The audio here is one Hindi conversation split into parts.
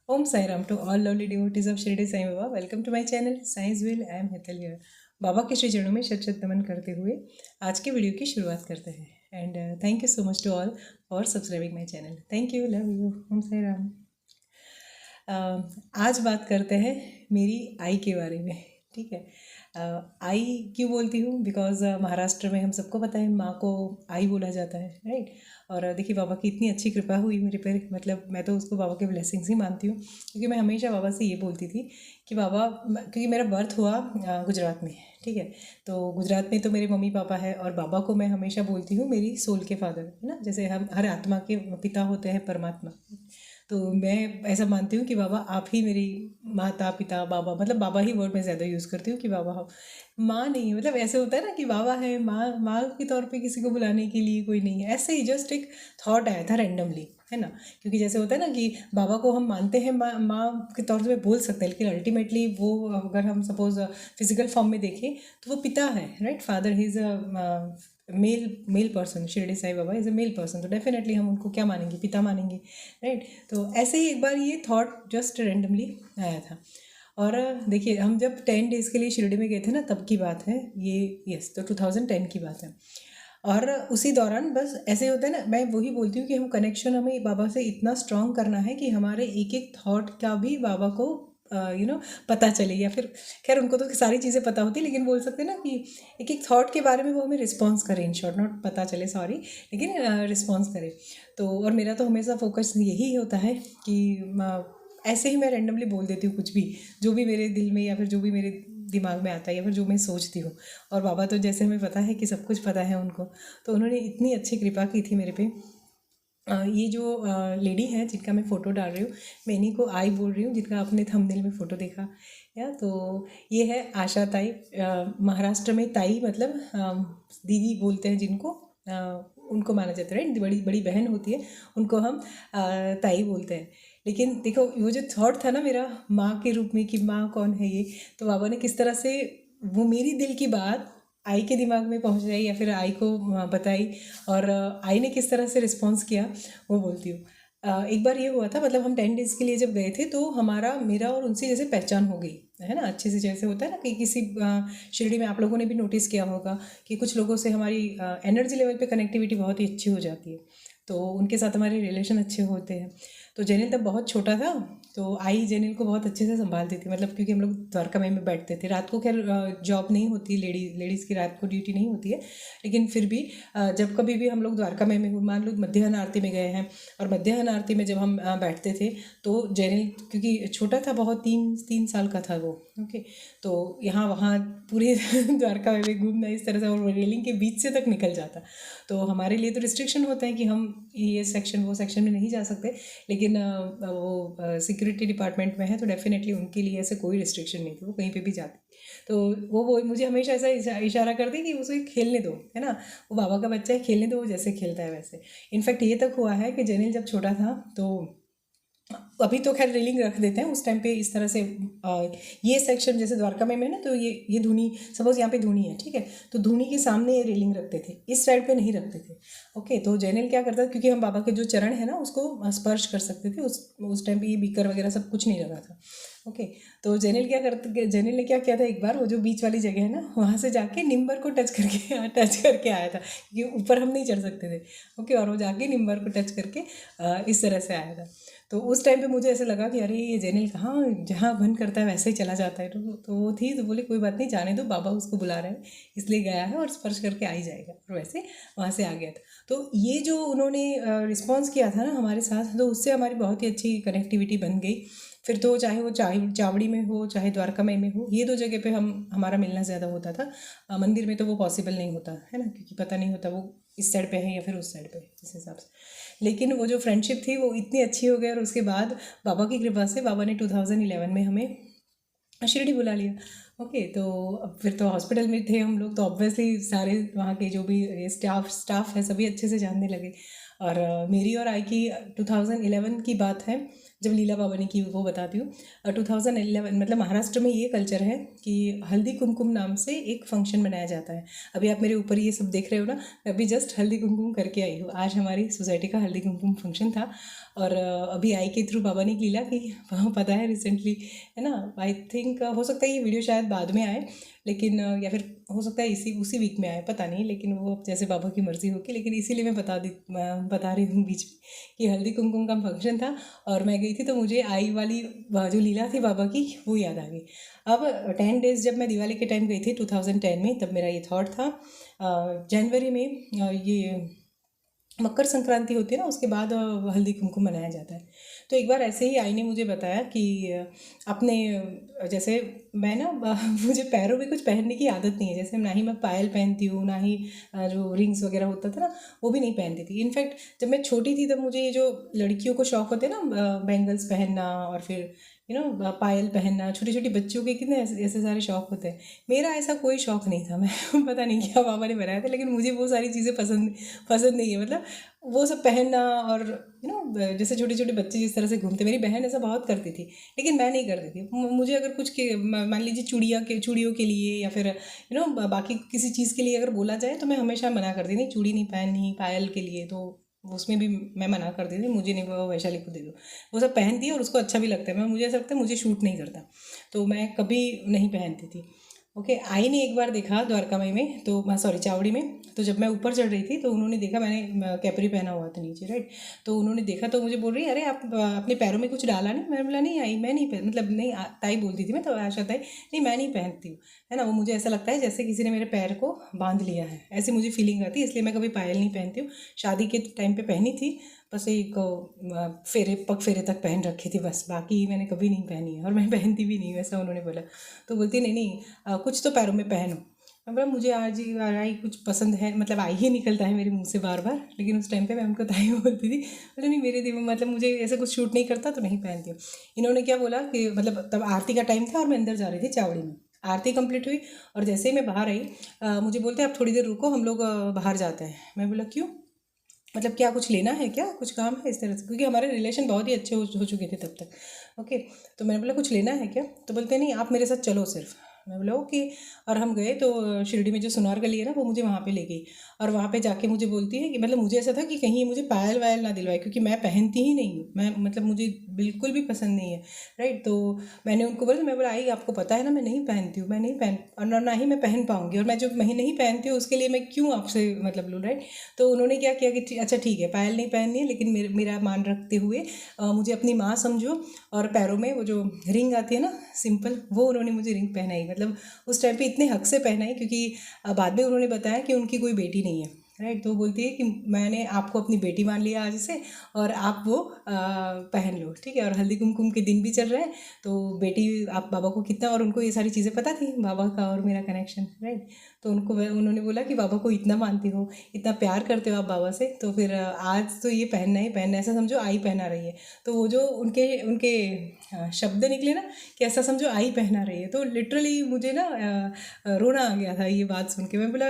Om Sai Ram to all lovely devotees of Shirdi Sai Baba. Welcome to my channel Science Wheel. I am Hetal here. बाबा के श्री चरणों में शत शत नमन करते हुए आज के वीडियो की शुरुआत करते हैं and thank you so much to all for subscribing my channel. Thank you, love you. Om Sai Ram. आज बात करते हैं मेरी आई के बारे में. ठीक है. आई क्यों बोलती हूँ? बिकॉज महाराष्ट्र में हम सबको पता है माँ को आई बोला जाता है, राइट. और देखिए बाबा की इतनी अच्छी कृपा हुई मेरे पे, मतलब मैं तो उसको बाबा के ब्लेसिंग्स ही मानती हूँ. क्योंकि मैं हमेशा बाबा से ये बोलती थी कि बाबा, क्योंकि मेरा बर्थ हुआ गुजरात में, ठीक है. तो गुजरात में तो मेरे मम्मी पापा है और बाबा को मैं हमेशा बोलती हूँ मेरी सोल के फादर, है ना. जैसे हम हर आत्मा के पिता होते हैं परमात्मा, तो मैं ऐसा मानती हूँ कि बाबा आप ही मेरी माता पिता. बाबा मतलब बाबा ही वर्ड मैं ज़्यादा यूज़ करती हूँ कि बाबा हो. माँ नहीं, मतलब ऐसे होता है ना कि बाबा है, माँ माँ के तौर पे किसी को बुलाने के लिए कोई नहीं है. ऐसे ही जस्ट एक थॉट आया था रैंडमली, है ना. क्योंकि जैसे होता है ना कि बाबा को हम मानते हैं, माँ माँ के तौर पे बोल सकते हैं, लेकिन अल्टीमेटली वो अगर हम सपोज फिजिकल फॉर्म में देखें तो वो पिता है, right. Father he is a male person. Shirdi Sai Baba is a male person, तो डेफिनेटली हम उनको क्या मानेंगे? पिता मानेंगे, राइट. तो ऐसे ही एक बार ये थॉट जस्ट रेंडमली आया था. और देखिए हम जब 10 डेज़ के लिए शिरडी में गए थे ना, तब की बात है ये. यस, तो 2010 की बात है. और उसी दौरान बस ऐसे होता है ना, मैं वही बोलती हूँ कि हम कनेक्शन हमें बाबा से इतना स्ट्रॉन्ग करना है कि हमारे एक एक थॉट का भी बाबा को पता चले. या फिर खैर उनको तो सारी चीज़ें पता होती, लेकिन बोल सकते हैं ना कि एक एक थॉट के बारे में वो हमें रिस्पॉन्स करें. इन शॉर्ट, नॉट पता चले, सॉरी, लेकिन रिस्पॉन्स करें. तो और मेरा तो हमेशा फोकस यही होता है कि ऐसे ही मैं रैंडमली बोल देती हूँ कुछ भी, जो भी मेरे दिल में या फिर जो भी मेरे दिमाग में आता है या फिर जो मैं सोचती हूँ. और बाबा तो जैसे हमें पता है कि सब कुछ पता है उनको, तो उन्होंने इतनी अच्छी कृपा की थी मेरे पे. ये जो लेडी है जिनका मैं फ़ोटो डाल रही हूँ, मैं इन्हीं को आई बोल रही हूँ, जिनका आपने थंबनेल में फ़ोटो देखा. या तो ये है आशा ताई. महाराष्ट्र में ताई मतलब दीदी बोलते हैं जिनको, उनको माना जाता है, राइट. बड़ी बड़ी बहन होती है, उनको हम ताई बोलते हैं. लेकिन देखो वो जो थॉट था ना मेरा माँ के रूप में कि माँ कौन है ये, तो बाबा ने किस तरह से वो मेरी दिल की बात आई के दिमाग में पहुंचाई या फिर आई को बताई, और आई ने किस तरह से रिस्पॉन्स किया वो बोलती हूँ. एक बार ये हुआ था, मतलब हम 10 डेज़ के लिए जब गए थे तो हमारा मेरा और उनसे जैसे पहचान हो गई, है ना, अच्छे से. जैसे होता है ना कि किसी शिरडी में आप लोगों ने भी नोटिस किया होगा कि कुछ लोगों से हमारी एनर्जी लेवल पे कनेक्टिविटी बहुत ही अच्छी हो जाती है, तो उनके साथ हमारे रिलेशन अच्छे होते हैं. तो जेनिल तब बहुत छोटा था, तो आई जेनिल को बहुत अच्छे से संभालती थी, मतलब क्योंकि हम लोग द्वारका में बैठते थे रात को. खैर जॉब नहीं होती, लेडीज़ की रात को ड्यूटी नहीं होती है, लेकिन फिर भी जब कभी भी हम लोग द्वारका में मान लो मध्याह्न आरती में गए हैं, और मध्याह्न आरती में जब हम बैठते थे तो जेनिल क्योंकि छोटा था बहुत, 3 साल का था वो, ओके. तो यहाँ वहाँ पूरे द्वारका में घूमना इस तरह से, और रेलिंग के बीच से तक निकल जाता. तो हमारे लिए तो रिस्ट्रिक्शन होता है कि हम ये सेक्शन वो सेक्शन में नहीं जा सकते, लेकिन वो सिक्योरिटी डिपार्टमेंट में है, तो डेफिनेटली उनके लिए ऐसे कोई रिस्ट्रिक्शन नहीं थी, वो कहीं पे भी जाती. तो वो मुझे हमेशा ऐसा इशारा करती कि उसे खेलने दो, है ना, वो बाबा का बच्चा है, खेलने दो, वो जैसे खेलता है वैसे. इनफैक्ट ये तक हुआ है कि जेनिल जब छोटा था तो अभी तो खैर रेलिंग रख देते हैं, उस टाइम पे इस तरह से ये सेक्शन जैसे द्वारका में है ना, तो ये धुनी, सपोज यहाँ पे धुनी है, ठीक है, तो धुनी के सामने ये रेलिंग रखते थे, इस साइड पे नहीं रखते थे. ओके. तो जैनिल क्या करता था, क्योंकि हम बाबा के जो चरण है ना उसको स्पर्श कर सकते थे, उस टाइम पे ये बीकर वगैरह सब कुछ नहीं लगा था. ओके. तो जेनिल ने क्या किया था, एक बार वो जो बीच वाली जगह है ना वहाँ से जाके निम्बर को टच करके आया था, क्योंकि ऊपर हम नहीं चढ़ सकते थे. ओके. और वो जाके निम्बर को टच करके इस तरह से आया था. तो उस टाइम पे मुझे ऐसे लगा कि अरे ये जेनिल कहाँ, जहाँ मन करता है वैसे ही चला जाता है. तो वो थी, तो बोले कोई बात नहीं, जाने दो, बाबा उसको बुला रहे हैं इसलिए गया है और स्पर्श करके आ ही जाएगा. और वैसे वहाँ से आ गया था. तो ये जो उन्होंने रिस्पॉन्स किया था ना हमारे साथ, तो उससे हमारी बहुत ही अच्छी कनेक्टिविटी बन गई. फिर तो चाहे वो चावड़ी में हो चाहे द्वारका में हो, ये दो जगह पे हमारा मिलना ज़्यादा होता था. मंदिर में तो वो पॉसिबल नहीं होता है ना, क्योंकि पता नहीं होता वो इस साइड पे है या फिर उस साइड पे, इस हिसाब से. लेकिन वो जो फ्रेंडशिप थी वो इतनी अच्छी हो गई, और उसके बाद बाबा की कृपा से बाबा ने 2011 में हमें शिरडी बुला लिया. ओके. तो अब फिर तो हॉस्पिटल में थे हम लोग, तो ऑब्वियसली सारे वहाँ के जो भी स्टाफ है सभी अच्छे से जानने लगे. और मेरी और आई की 2011 की बात है, जब लीला बाबा ने की, वो बताती हूँ। 2011 मतलब महाराष्ट्र में ये कल्चर है कि हल्दी कुमकुम नाम से एक फंक्शन मनाया जाता है। अभी आप मेरे ऊपर ये सब देख रहे हो ना, मैं अभी जस्ट हल्दी कुमकुम करके आई हूँ। आज हमारी सोसाइटी का हल्दी कुमकुम फंक्शन था, और अभी आई के थ्रू बाबा ने एक लीला की, वहाँ पता है रिसेंटली, है ना। आई थिंक हो सकता है ये वीडियो शायद बाद में आए, लेकिन या फिर हो सकता है इसी उसी वीक में आए, पता नहीं, लेकिन वो अब जैसे बाबा की मर्ज़ी होगी। लेकिन इसीलिए मैं बता रही हूँ बीच में कि हल्दी कुमकुम का फंक्शन था और मैं गई थी, तो मुझे आई वाली जो लीला थी बाबा की वो याद आ गई। अब 10 डेज़ जब मैं दिवाली के टाइम गई थी 2010 में, तब मेरा ये थॉट था। जनवरी में ये मकर संक्रांति होती है ना, उसके बाद हल्दी कुमकुम मनाया जाता है। तो एक बार ऐसे ही आई ने मुझे बताया कि अपने जैसे मैं ना मुझे पैरों में कुछ पहनने की आदत नहीं है, जैसे ना ही मैं पायल पहनती हूँ, ना ही जो रिंग्स वगैरह होता था ना वो भी नहीं पहनती थी। इनफैक्ट जब मैं छोटी थी तब मुझे ये जो लड़कियों को शौक होते हैं ना, बैंगल्स पहनना और फिर पायल पहनना, छोटी छोटी बच्चियों के कितने ऐसे ऐसे सारे शौक होते हैं। मेरा ऐसा कोई शौक नहीं था। मैं पता नहीं क्या बाबा ने बनाया था, लेकिन मुझे वो सारी चीज़ें पसंद नहीं है। मतलब वो सब पहनना, और जैसे छोटे छोटे बच्चे जिस तरह से घूमते, मेरी बहन ऐसा बहुत करती थी, लेकिन मैं नहीं करती थी। मुझे अगर कुछ के मान लीजिए चूड़ियों के लिए या फिर बाकी किसी चीज़ के लिए अगर बोला जाए, तो मैं हमेशा मना करती थी। चूड़ी नहीं पहननी, पायल के लिए तो उसमें भी मैं मना कर देती थी, मुझे नहीं, वो वैशाली को दे दो। वो सब पहनती है और उसको अच्छा भी लगता है, मैं मुझे ऐसा लगता है मुझे शूट नहीं करता, तो मैं कभी नहीं पहनती थी। ओके, आई ने एक बार देखा द्वारका माई में, तो सॉरी चावड़ी में, तो जब मैं ऊपर चढ़ रही थी तो उन्होंने देखा, मैंने कैपरी पहना हुआ था नीचे, राइट। तो उन्होंने देखा तो मुझे बोल रही, अरे आप अपने पैरों में कुछ डाला नहीं? मैंने बोला नहीं आई, मैं नहीं पहन, मतलब नहीं ताई बोलती थी मैं, तो आशा ताई, नहीं मैं नहीं पहनती हूँ, है ना। वो मुझे ऐसा लगता है जैसे किसी ने मेरे पैर को बांध लिया है, ऐसी मुझे फीलिंग आती है, इसलिए मैं कभी पायल नहीं पहनती हूँ। शादी के टाइम पे पहनी थी, बस एक पग फेरे तक पहन रखी थी, बस बाकी मैंने कभी नहीं पहनी है, और मैं पहनती भी नहीं हूँ, ऐसा उन्होंने बोला। तो बोलती नहीं नहीं, कुछ तो पैरों में पहनो। मैं बोला मुझे आज ही आई कुछ पसंद है, मतलब आई ही निकलता है मेरे मुंह से बार बार, लेकिन उस टाइम पे मैं उनको ताई बोलती थी। बोले नहीं मेरे दिमाग, मतलब मुझे ऐसा कुछ शूट नहीं करता तो नहीं पहनती हूँ। इन्होंने क्या बोला कि मतलब तब आरती का टाइम था और मैं अंदर जा रही थी चावड़ी में, आरती कंप्लीट हुई और जैसे ही मैं बाहर आई, मुझे बोलते आप थोड़ी देर रुको, हम लोग बाहर जाते हैं। मैं बोला क्यों, मतलब क्या कुछ लेना है, क्या कुछ काम है, इस तरह से, क्योंकि हमारे रिलेशन बहुत ही अच्छे हो चुके थे तब तक। ओके, तो मैंने बोला कुछ लेना है क्या, तो बोलते नहीं आप मेरे साथ चलो सिर्फ। मैं बोला ओके। और हम गए तो शिरडी में जो सुनार गली है ना, वो मुझे वहाँ पे ले गई, और वहाँ पे जाके मुझे बोलती है कि मतलब मुझे ऐसा था कि कहीं ये मुझे पायल वायल ना दिलवाए, क्योंकि मैं पहनती ही नहीं हूँ, मैं मतलब मुझे बिल्कुल भी पसंद नहीं है, राइट। तो मैंने उनको बोला, मैं बोला आई आपको पता है ना मैं नहीं पहनती हूँ, मैं नहीं पहन, और ना ही मैं पहन पाऊँगी, और मैं जो नहीं पहनती हूँ उसके लिए मैं क्यों आपसे मतलब लूँ, राइट। तो उन्होंने क्या किया कि अच्छा ठीक है पायल नहीं पहननी है, लेकिन मेरा मान रखते हुए मुझे अपनी माँ समझो, और पैरों में वो जो रिंग आती है ना सिंपल, वो उन्होंने मुझे रिंग पहनाई, मतलब उस टाइम पे इतने हक से पहनाई, क्योंकि बाद में उन्होंने बताया कि उनकी कोई बेटी नहीं है, राइट। तो बोलती है कि मैंने आपको अपनी बेटी मान लिया आज से, और आप वो पहन लो, ठीक है। और हल्दी कुमकुम के दिन भी चल रहे हैं, तो बेटी आप बाबा को कितना, और उनको ये सारी चीज़ें पता थी बाबा का और मेरा कनेक्शन, राइट। तो उन्होंने बोला कि बाबा को इतना मानती हो, इतना प्यार करते हो आप बाबा से, तो फिर आज तो ये पहनना ही पहनना, ऐसा समझो आई पहना रही है। तो वो जो उनके उनके शब्द निकले ना कि ऐसा समझो आई पहना रही है, तो लिटरली मुझे ना रोना आ गया था ये बात सुन के। मैं बोला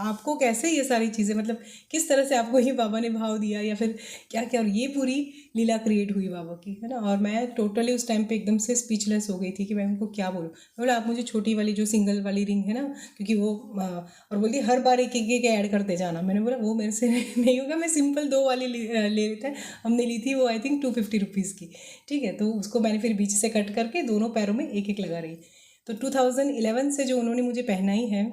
आपको कैसे ये सारी चीज़ें, मतलब किस तरह से आपको ये बाबा ने भाव दिया, या फिर क्या क्या, और ये पूरी लीला क्रिएट हुई बाबा की, है ना। और मैं टोटली उस टाइम पे एकदम से स्पीचलेस हो गई थी कि मैं उनको क्या बोलूँ। मैं बोला आप मुझे छोटी वाली जो सिंगल वाली रिंग है ना, क्योंकि वो और बोलती हर बार एक एक ऐड करते जाना। मैंने बोला वो मेरे से नहीं होगा, मैं सिंपल 2 वाली ले लेते हैं, हमने ली थी वो आई थिंक 250 रुपीज़ की, ठीक है। तो उसको मैंने फिर बीच से कट करके दोनों पैरों में एक एक लगा रही। तो 2011 से जो उन्होंने मुझे पहनाई है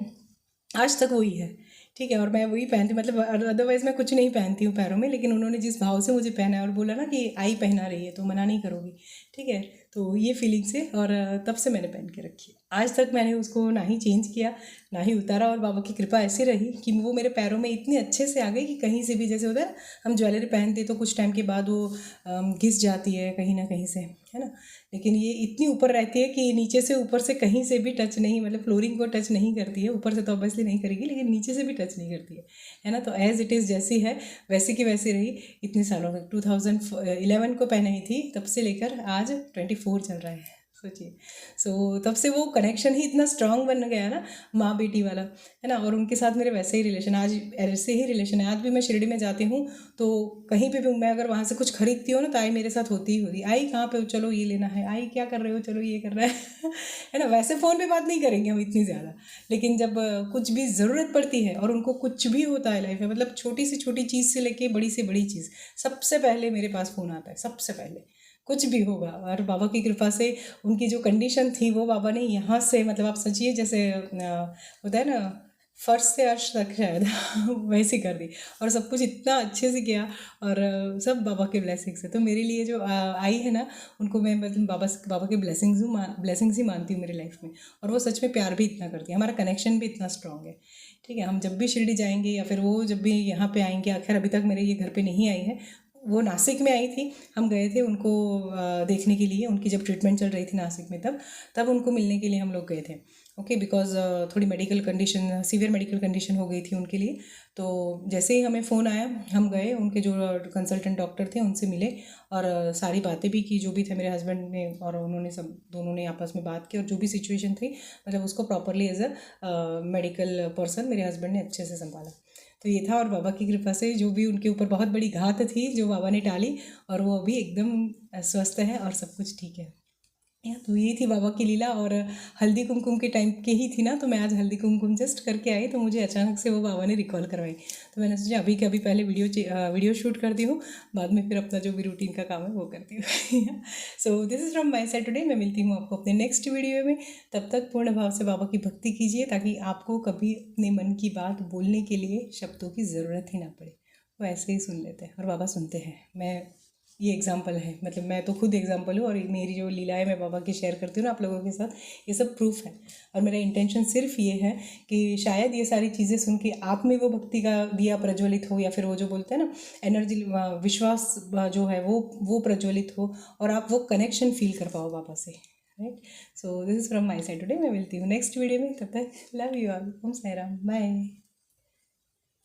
आज तक वही है, ठीक है। और मैं वही पहनती, मतलब अदरवाइज़ मैं कुछ नहीं पहनती हूँ पैरों में, लेकिन उन्होंने जिस भाव से मुझे पहना है और बोला ना कि आई पहना रही है तो मना नहीं करोगी, ठीक है। तो ये फीलिंग से, और तब से मैंने पहन के रखी है, आज तक मैंने उसको ना ही चेंज किया ना ही उतारा, और बाबा की कृपा ऐसी रही कि वो मेरे पैरों में इतने अच्छे से आ गई कि कहीं से भी, जैसे होता है ना हम ज्वेलरी पहनते तो कुछ टाइम के बाद वो घिस जाती है कहीं ना कहीं से, है ना। लेकिन ये इतनी ऊपर रहती है कि नीचे से ऊपर से कहीं से भी टच नहीं, मतलब फ्लोरिंग को टच नहीं करती है, ऊपर से तो ऑब्वियसली नहीं करेगी, लेकिन नीचे से भी टच नहीं करती है ना। तो एज इट इज़ जैसी है वैसी की वैसी रही इतने सालों तक। 2011 को पहनाई थी, तब से लेकर आज 24 चल रहा है। सोचिए। सो तब से वो कनेक्शन ही इतना स्ट्रांग बन गया ना, माँ बेटी वाला, है ना। और उनके साथ मेरे वैसे ही रिलेशन, आज ऐसे ही रिलेशन है। आज भी मैं शिरडी में जाती हूँ तो कहीं पे भी मैं अगर वहाँ से कुछ खरीदती हूँ ना, तो आई मेरे साथ होती ही होती। आई कहाँ पे हो, चलो ये लेना है। आई क्या कर रहे हो, चलो ये कर रहा है है ना। वैसे फ़ोन पे बात नहीं करेंगे हम इतनी ज़्यादा, लेकिन जब कुछ भी ज़रूरत पड़ती है और उनको कुछ भी होता है लाइफ में, मतलब छोटी से छोटी चीज़ से लेके बड़ी से बड़ी चीज़, सबसे पहले मेरे पास फ़ोन आता है, सबसे पहले कुछ भी होगा। और बाबा की कृपा से उनकी जो कंडीशन थी वो बाबा ने यहाँ से, मतलब आप सोचिए जैसे होता है ना, फर्श से अर्श तक शायद वैसे कर दी, और सब कुछ इतना अच्छे से किया। और सब बाबा के ब्लेसिंग्स है। तो मेरे लिए जो आई है ना, उनको मैं मतलब बाबा के ब्लेसिंग्स ही मानती हूँ मेरी लाइफ में। और वो सच में प्यार भी इतना करती है, हमारा कनेक्शन भी इतना स्ट्रांग है। ठीक है, हम जब भी शिरडी जाएंगे या फिर वो जब भी यहाँ पे आएंगे, आखिर अभी तक मेरे ये घर पे नहीं आई है, वो नासिक में आई थी। हम गए थे उनको देखने के लिए, उनकी जब ट्रीटमेंट चल रही थी नासिक में, तब तब उनको मिलने के लिए हम लोग गए थे। ओके, बिकॉज थोड़ी medical condition, severe medical condition हो गई थी उनके लिए। तो जैसे ही हमें फ़ोन आया, हम गए, उनके जो कंसल्टेंट डॉक्टर थे उनसे मिले, और सारी बातें भी की जो भी थे मेरे हस्बैंड ने, और उन्होंने सब दोनों ने आपस में बात की, और जो भी सिचुएशन थी मतलब उसको properly as a medical person मेरे हस्बैंड ने अच्छे से संभाला। तो ये था, और बाबा की कृपा से जो भी उनके ऊपर बहुत बड़ी घात थी जो बाबा ने टाली, और वो अभी एकदम स्वस्थ है और सब कुछ ठीक है। तो ये थी बाबा की लीला। और हल्दी कुमकुम के टाइम की ही थी ना, तो मैं आज हल्दी कुमकुम जस्ट करके आई, तो मुझे अचानक से वो बाबा ने रिकॉल करवाई। तो मैंने सोचा अभी के अभी पहले वीडियो शूट करती हूँ, बाद में फिर अपना जो भी रूटीन का काम है वो करती हूँ। सो this is from my side today. मैं मिलती हूँ आपको अपने नेक्स्ट वीडियो में। तब तक पूर्ण भाव से बाबा की भक्ति कीजिए, ताकि आपको कभी अपने मन की बात बोलने के लिए शब्दों की ज़रूरत ही ना पड़े। वो ऐसे ही सुन लेते हैं, और बाबा सुनते हैं। मैं ये एग्जाम्पल है, मतलब मैं तो खुद एग्जाम्पल हूँ, और मेरी जो लीलाएं मैं बाबा की शेयर करती हूँ ना आप लोगों के साथ, ये सब प्रूफ है। और मेरा इंटेंशन सिर्फ ये है कि शायद ये सारी चीज़ें सुन के आप में वो भक्ति का दिया प्रज्वलित हो, या फिर वो जो बोलते हैं ना एनर्जी, विश्वास जो है वो प्रज्वलित हो, और आप वो कनेक्शन फील कर पाओ बाबा से। Right. So this is from my side today. मैं मिलती हूँ नेक्स्ट वीडियो में, तब तक love you all. Om Sai Ram, bye.